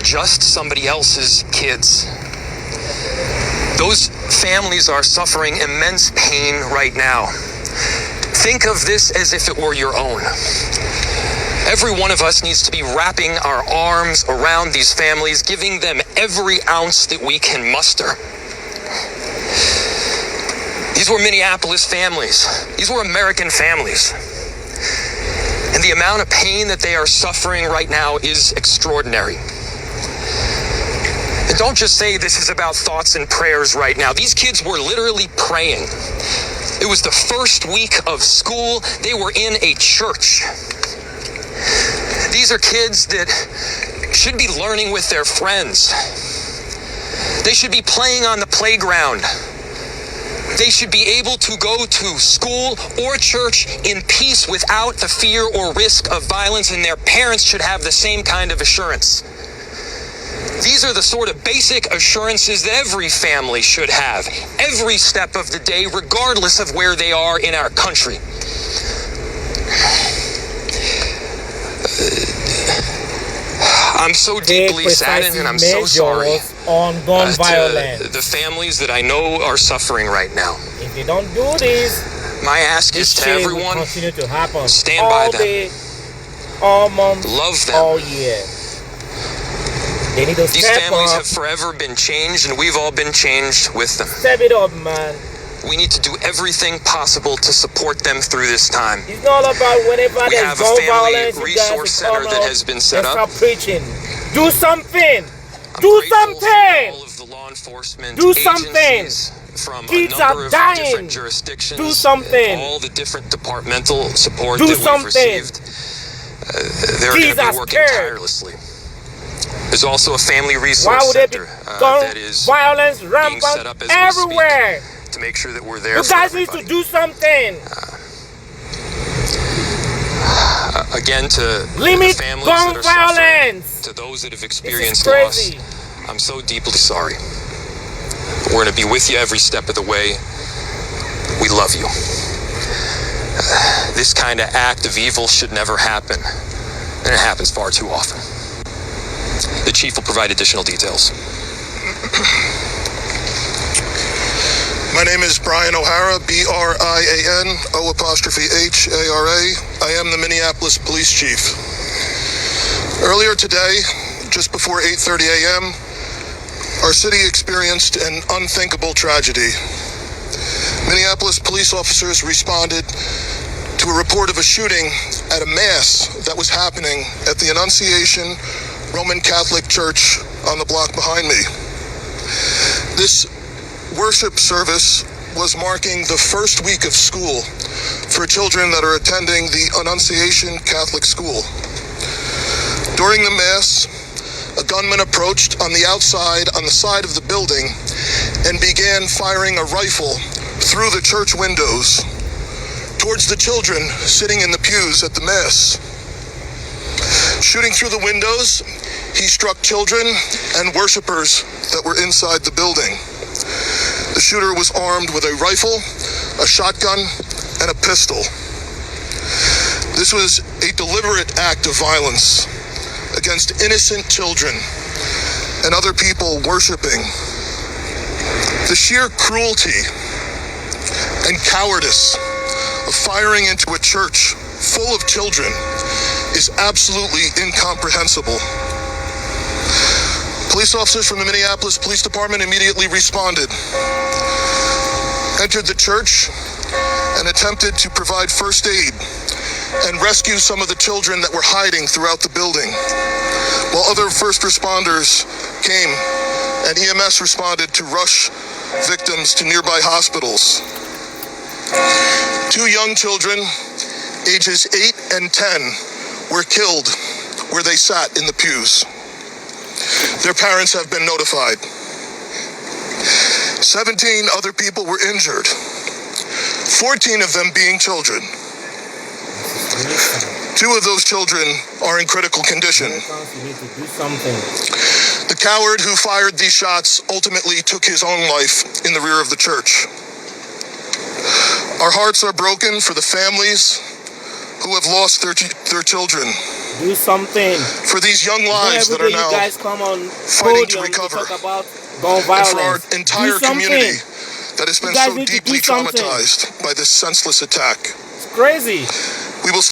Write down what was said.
just somebody else's kids. Those families are suffering immense pain right now. Think of this as if it were your own. Every one of us needs to be wrapping our arms around these families, giving them every ounce that we can muster. These were Minneapolis families. These were American families. And the amount of pain that they are suffering right now is extraordinary. And don't just say this is about thoughts and prayers right now. These kids were literally praying. It was the first week of school. They were in a church. These are kids that should be learning with their friends. They should be playing on the playground. They should be able to go to school or church in peace without the fear or risk of violence, and their parents should have the same kind of assurance. These are the sort of basic assurances that every family should have, every step of the day, regardless of where they are in our country. I'm so deeply saddened, and I'm so sorry on gun violence. To the families that I know are suffering right now. If they don't do this, my ask is to everyone, continue to happen. Stand all by them. Day, all month, love them. all year. They need to These step families up. have forever been changed, and we've all been changed with them. Step it up, man. We need to do everything possible to support them through this time. It's not about whenever We there's have a gun family violence, resource center that has been set up. Stop preaching. Do something. I'm Do grateful something. for all of the law enforcement Do something. agencies from Kids a number are of dying. different jurisdictions. Do something. All the different departmental support Do that we've something. received. They're going to Jesus be working cares. tirelessly. There's also a family Why resource would there be center gun that is violence being rampant set up as everywhere? we speak to make sure that we're there You for guys need everybody. to do something. Again, to Limit the families gun that are suffering, violence. to those that have This is experienced loss, crazy. I'm so deeply sorry. We're going to be with you every step of the way. We love you. This kind of act of evil should never happen, and it happens far too often. The chief will provide additional details. My name is Brian O'Hara, B-R-I-A-N, O''H-A-R-A. I am the Minneapolis Police Chief. Earlier today, just before 8:30 a.m., our city experienced an unthinkable tragedy. Minneapolis police officers responded to a report of a shooting at a mass that was happening at the Annunciation Roman Catholic Church on the block behind me. This worship service was marking the first week of school for children that are attending the Annunciation Catholic School. During the Mass, a gunman approached on the outside on the side of the building and began firing a rifle through the church windows towards the children sitting in the pews at the Mass. Shooting through the windows, he struck children and worshipers that were inside the building. The shooter was armed with a rifle, a shotgun, and a pistol. This was a deliberate act of violence against innocent children and other people worshiping. The sheer cruelty and cowardice of firing into a church full of children is absolutely incomprehensible. Police officers from the Minneapolis Police Department immediately responded, entered the church, and attempted to provide first aid and rescue some of the children that were hiding throughout the building, while other first responders came and EMS responded to rush victims to nearby hospitals. 2 young children, ages 8 and 10, were killed where they sat in the pews. Their parents have been notified. 17 other people were injured, 14 of them being children. 2 of those children are in critical condition. The coward who fired these shots ultimately took his own life in the rear of the church. Our hearts are broken for the families who have lost their children. Do something. for these young lives that Every are day you now guys come on fighting to podium recover, talk about gun and for our violence. entire Do something. community that has been You guys so need to deeply do something. traumatized by this senseless attack. It's crazy. We will